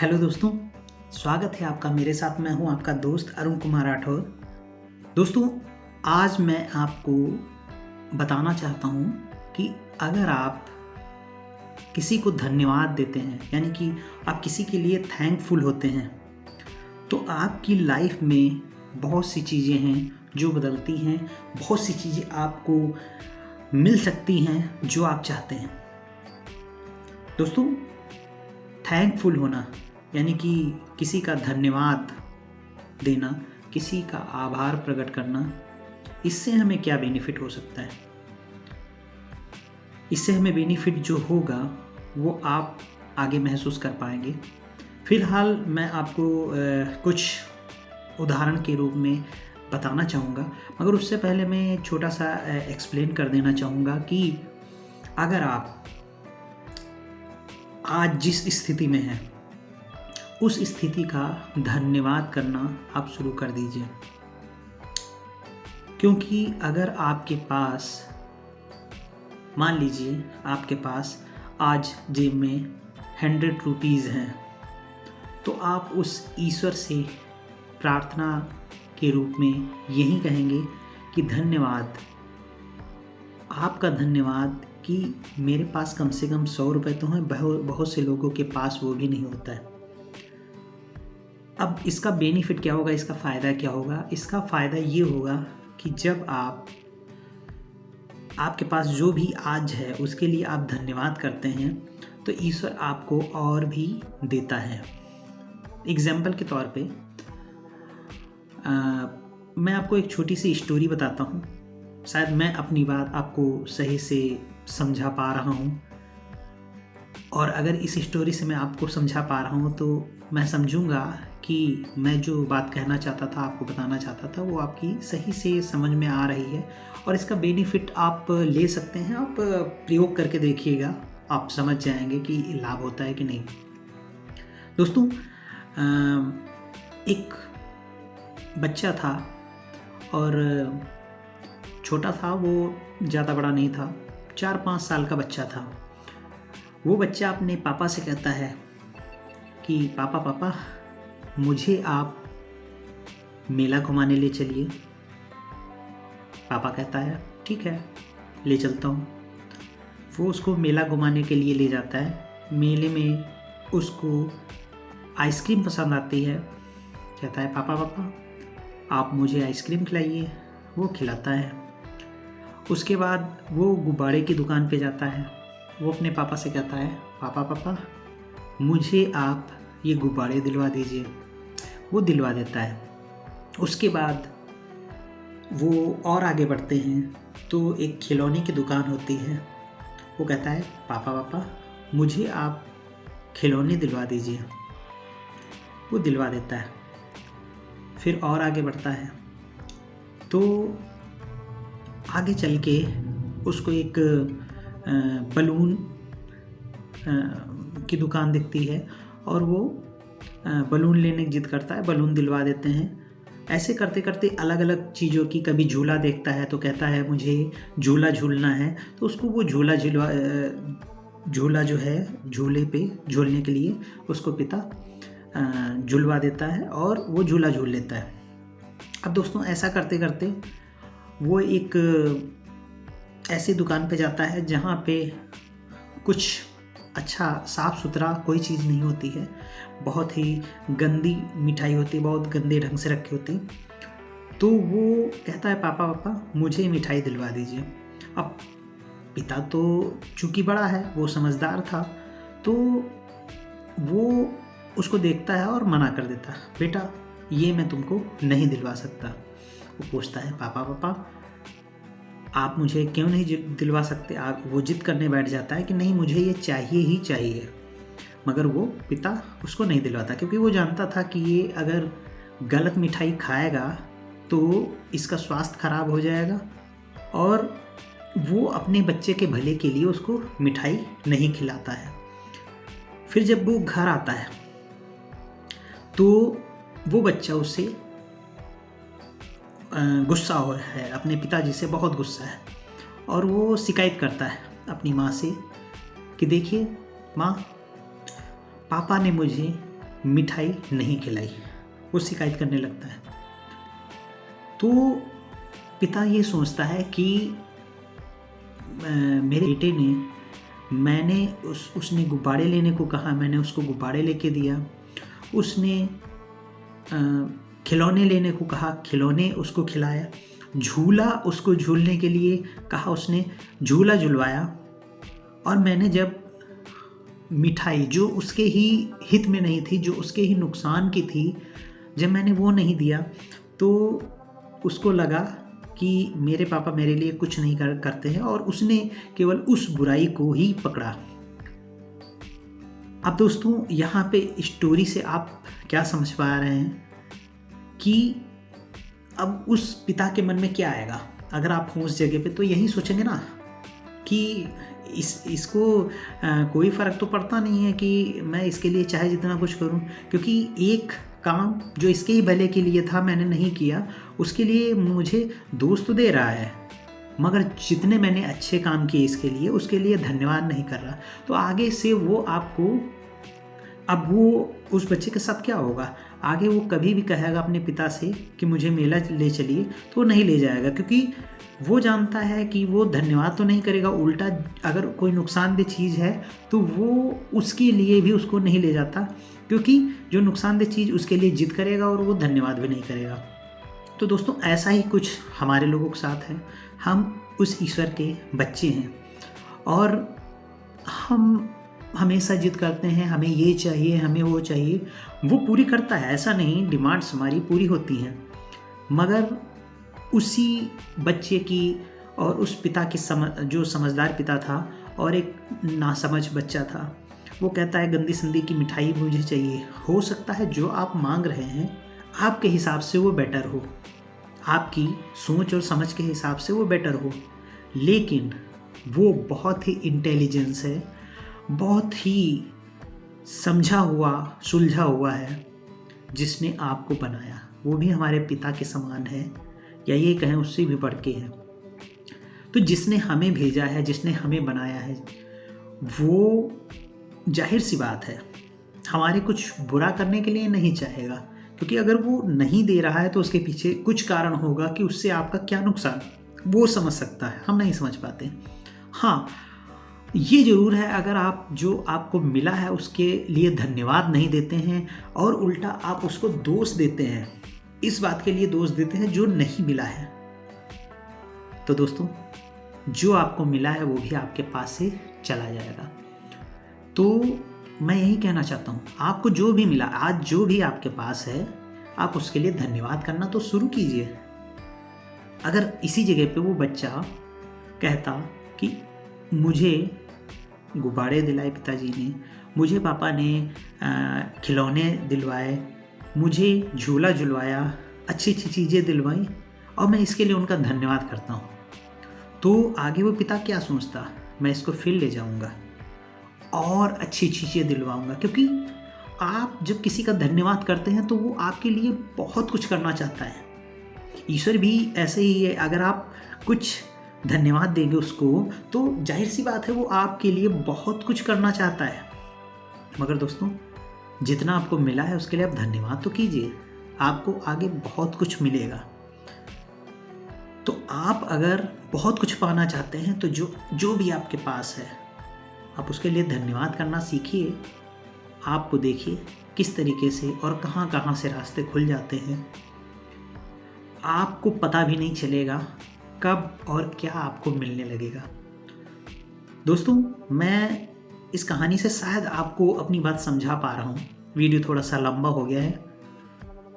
Hello दोस्तों, स्वागत है आपका मेरे साथ। मैं हूं आपका दोस्त अरुण कुमार राठौर। दोस्तों, आज मैं आपको बताना चाहता हूं कि अगर आप किसी को धन्यवाद देते हैं, यानी कि आप किसी के लिए थैंकफुल होते हैं, तो आपकी लाइफ में बहुत सी चीज़ें हैं जो बदलती हैं। बहुत सी चीज़ें आपको मिल सकती हैं जो आप चाहते हैं। दोस्तों, थैंकफुल होना यानी कि किसी का धन्यवाद देना, किसी का आभार प्रकट करना, इससे हमें क्या बेनिफिट हो सकता है? इससे हमें बेनिफिट जो होगा वो आप आगे महसूस कर पाएंगे। फिलहाल मैं आपको कुछ उदाहरण के रूप में बताना चाहूँगा, मगर उससे पहले मैं छोटा सा एक्सप्लेन कर देना चाहूँगा कि अगर आप आज जिस स्थिति में हैं उस स्थिति का धन्यवाद करना आप शुरू कर दीजिए। क्योंकि अगर आपके पास, मान लीजिए आपके पास आज जेब में 100 रुपीज़ हैं, तो आप उस ईश्वर से प्रार्थना के रूप में यही कहेंगे कि धन्यवाद, आपका धन्यवाद कि मेरे पास कम से कम 100 रुपये तो हैं, बहुत से लोगों के पास वो भी नहीं होता है। अब इसका बेनिफिट क्या होगा, इसका फ़ायदा क्या होगा? इसका फ़ायदा ये होगा कि जब आपके पास जो भी आज है उसके लिए आप धन्यवाद करते हैं, तो ईश्वर आपको और भी देता है। एग्जाम्पल के तौर पे मैं आपको एक छोटी सी स्टोरी बताता हूँ। शायद मैं अपनी बात आपको सही से समझा पा रहा हूँ, और अगर इस स्टोरी से मैं आपको समझा पा रहा हूँ तो मैं समझूंगा कि मैं जो बात कहना चाहता था, आपको बताना चाहता था, वो आपकी सही से समझ में आ रही है और इसका बेनिफिट आप ले सकते हैं। आप प्रयोग करके देखिएगा, आप समझ जाएंगे कि लाभ होता है कि नहीं। दोस्तों, एक बच्चा था और छोटा था, वो ज़्यादा बड़ा नहीं था, 4-5 साल का बच्चा था। वो बच्चा अपने पापा से कहता है कि पापा मुझे आप मेला घुमाने ले चलिए। पापा कहता है ठीक है, ले चलता हूँ। वो उसको मेला घुमाने के लिए ले जाता है। मेले में उसको आइसक्रीम पसंद आती है। कहता है पापा आप मुझे आइसक्रीम खिलाइए। वो खिलाता है। उसके बाद वो गुब्बारे की दुकान पे जाता है। वो अपने पापा से कहता है पापा मुझे आप ये गुब्बारे दिलवा दीजिए। वो दिलवा देता है। उसके बाद वो और आगे बढ़ते हैं तो एक खिलौने की दुकान होती है। वो कहता है पापा मुझे आप खिलौने दिलवा दीजिए। वो दिलवा देता है। फिर और आगे बढ़ता है तो आगे चल के उसको एक बलून की दुकान दिखती है और वो बलून लेने की जिद करता है। बलून दिलवा देते हैं। ऐसे करते करते अलग अलग चीज़ों की, कभी झूला देखता है तो कहता है मुझे झूला झूलना है, तो उसको वो झूला जो है झूले पे झूलने के लिए उसको पिता झुलवा देता है और वो झूला झूल लेता है। अब दोस्तों, ऐसा करते करते वो एक ऐसी दुकान पे जाता है जहाँ पे कुछ अच्छा साफ़ सुथरा कोई चीज़ नहीं होती है। बहुत ही गंदी मिठाई होती है, बहुत गंदे ढंग से रखी होती। तो वो कहता है पापा मुझे मिठाई दिलवा दीजिए। अब पिता तो चूँकि बड़ा है, वो समझदार था, तो वो उसको देखता है और मना कर देता है, बेटा ये मैं तुमको नहीं दिलवा सकता। वो पूछता है पापा आप मुझे क्यों नहीं दिलवा सकते? आप वो जिद करने बैठ जाता है कि नहीं मुझे ये चाहिए ही चाहिए। मगर वो पिता उसको नहीं दिलवाता, क्योंकि वो जानता था कि ये अगर गलत मिठाई खाएगा तो इसका स्वास्थ्य खराब हो जाएगा और वो अपने बच्चे के भले के लिए उसको मिठाई नहीं खिलाता है। फिर जब वो घर आता है तो वो बच्चा उससे गुस्सा है, अपने पिताजी से बहुत गुस्सा है और वो शिकायत करता है अपनी माँ से कि देखिए माँ, पापा ने मुझे मिठाई नहीं खिलाई, वो शिकायत करने लगता है। तो पिता ये सोचता है कि मेरे बेटे ने मैंने उसने गुब्बारे लेने को कहा, मैंने उसको गुब्बारे लेके दिया। उसने खिलौने लेने को कहा, खिलौने उसको खिलाया। झूला उसको झूलने के लिए कहा, उसने झूला झुलवाया। और मैंने जब मिठाई जो उसके ही हित में नहीं थी, जो उसके ही नुकसान की थी, जब मैंने वो नहीं दिया तो उसको लगा कि मेरे पापा मेरे लिए कुछ नहीं करते हैं, और उसने केवल उस बुराई को ही पकड़ा। अब दोस्तों, यहाँ पे स्टोरी से आप क्या समझ पा रहे हैं कि अब उस पिता के मन में क्या आएगा अगर आप हो उस जगह पे? तो यही सोचेंगे ना कि इसको कोई फ़र्क तो पड़ता नहीं है कि मैं इसके लिए चाहे जितना कुछ करूं, क्योंकि एक काम जो इसके ही भले के लिए था मैंने नहीं किया, उसके लिए मुझे दोस्त तो दे रहा है, मगर जितने मैंने अच्छे काम किए इसके लिए, उसके लिए धन्यवाद नहीं कर रहा। तो आगे से वो आपको, अब वो उस बच्चे के साथ क्या होगा, आगे वो कभी भी कहेगा अपने पिता से कि मुझे मेला ले चलिए, तो वो नहीं ले जाएगा, क्योंकि वो जानता है कि वो धन्यवाद तो नहीं करेगा, उल्टा अगर कोई नुकसानदेह चीज़ है तो वो उसके लिए भी उसको नहीं ले जाता, क्योंकि जो नुकसानदेह चीज़ उसके लिए जिद करेगा और वो धन्यवाद भी नहीं करेगा। तो दोस्तों, ऐसा ही कुछ हमारे लोगों के साथ है। हम उस ईश्वर के बच्चे हैं और हम हमेशा जिद करते हैं, हमें ये चाहिए, हमें वो चाहिए। वो पूरी करता है, ऐसा नहीं, डिमांड्स हमारी पूरी होती हैं, मगर उसी बच्चे की और उस पिता की जो समझदार पिता था और एक नासमझ बच्चा था, वो कहता है गंदी संदी की मिठाई मुझे चाहिए। हो सकता है जो आप मांग रहे हैं आपके हिसाब से वो बेटर हो, आपकी सोच और समझ के हिसाब से वो बेटर हो, लेकिन वो बहुत ही इंटेलिजेंस है, बहुत ही समझा हुआ सुलझा हुआ है जिसने आपको बनाया। वो भी हमारे पिता के समान है, या ये कहें उससे भी बढ़ के है। तो जिसने हमें भेजा है, जिसने हमें बनाया है, वो जाहिर सी बात है हमारे कुछ बुरा करने के लिए नहीं चाहेगा, क्योंकि अगर वो नहीं दे रहा है तो उसके पीछे कुछ कारण होगा कि उससे आपका क्या नुकसान, वो समझ सकता है, हम नहीं समझ पाते। हाँ, ये ज़रूर है, अगर आप जो आपको मिला है उसके लिए धन्यवाद नहीं देते हैं और उल्टा आप उसको दोष देते हैं, इस बात के लिए दोष देते हैं जो नहीं मिला है, तो दोस्तों जो आपको मिला है वो भी आपके पास से चला जाएगा। तो मैं यही कहना चाहता हूँ, आपको जो भी मिला, आज जो भी आपके पास है, आप उसके लिए धन्यवाद करना तो शुरू कीजिए। अगर इसी जगह पे वो बच्चा कहता कि मुझे गुब्बारे दिलाए पिताजी ने, मुझे पापा ने खिलौने दिलवाए, मुझे झूला झुलवाया, अच्छी अच्छी चीज़ें दिलवाई और मैं इसके लिए उनका धन्यवाद करता हूँ, तो आगे वो पिता क्या सोचता, मैं इसको फिर ले जाऊँगा और अच्छी चीज़ें दिलवाऊँगा। क्योंकि आप जब किसी का धन्यवाद करते हैं तो वो आपके लिए बहुत कुछ करना चाहता है। ईश्वर भी ऐसे ही है, अगर आप कुछ धन्यवाद देंगे उसको तो जाहिर सी बात है वो आपके लिए बहुत कुछ करना चाहता है। मगर दोस्तों, जितना आपको मिला है उसके लिए आप धन्यवाद तो कीजिए, आपको आगे बहुत कुछ मिलेगा। तो आप अगर बहुत कुछ पाना चाहते हैं तो जो भी आपके पास है आप उसके लिए धन्यवाद करना सीखिए। आपको देखिए किस तरीके से और कहाँ कहाँ से रास्ते खुल जाते हैं, आपको पता भी नहीं चलेगा कब और क्या आपको मिलने लगेगा। दोस्तों, मैं इस कहानी से शायद आपको अपनी बात समझा पा रहा हूँ। वीडियो थोड़ा सा लंबा हो गया है,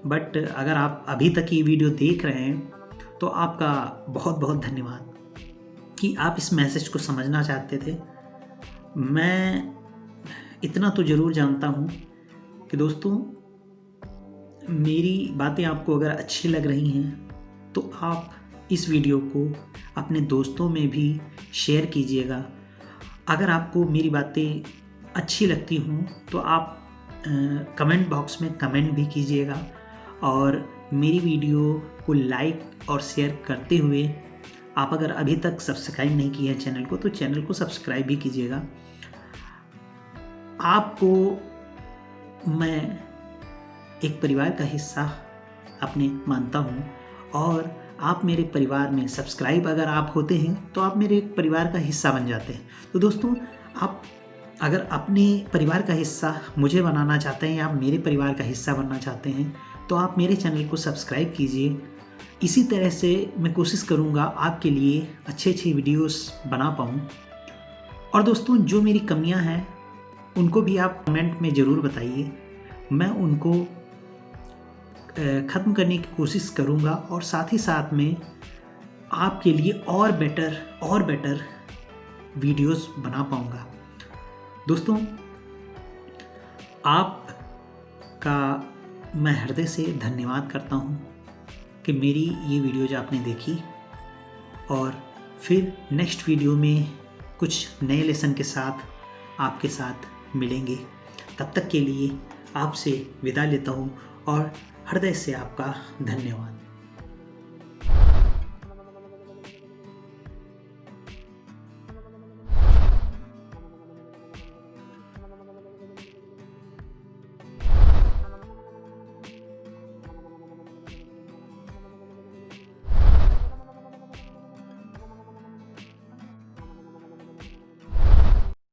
बट अगर आप अभी तक ये वीडियो देख रहे हैं तो आपका बहुत बहुत धन्यवाद कि आप इस मैसेज को समझना चाहते थे। मैं इतना तो ज़रूर जानता हूँ कि दोस्तों, मेरी बातें आपको अगर अच्छी लग रही हैं तो आप इस वीडियो को अपने दोस्तों में भी शेयर कीजिएगा। अगर आपको मेरी बातें अच्छी लगती हों तो आप कमेंट बॉक्स में कमेंट भी कीजिएगा और मेरी वीडियो को लाइक और शेयर करते हुए आप अगर अभी तक सब्सक्राइब नहीं किया है चैनल को तो चैनल को सब्सक्राइब भी कीजिएगा। आपको मैं एक परिवार का हिस्सा अपने मानता हूँ। और आप मेरे परिवार में सब्सक्राइब अगर आप होते हैं तो आप मेरे परिवार का हिस्सा बन जाते हैं। तो दोस्तों, आप अगर अपने परिवार का हिस्सा मुझे बनाना चाहते हैं या आप मेरे परिवार का हिस्सा बनना चाहते हैं तो आप मेरे चैनल को सब्सक्राइब कीजिए। इसी तरह से मैं कोशिश करूँगा आपके लिए अच्छे अच्छे वीडियोस बना पाऊँ। और दोस्तों, जो मेरी कमियां हैं उनको भी आप कमेंट में ज़रूर बताइए, मैं उनको ख़त्म करने की कोशिश करूँगा और साथ ही साथ में आपके लिए और बेटर वीडियोस बना पाऊँगा। दोस्तों, आपका मैं हृदय से धन्यवाद करता हूँ कि मेरी ये वीडियोज आपने देखी। और फिर नेक्स्ट वीडियो में कुछ नए लेसन के साथ आपके साथ मिलेंगे। तब तक के लिए आपसे विदा लेता हूँ और हृदय से आपका धन्यवाद।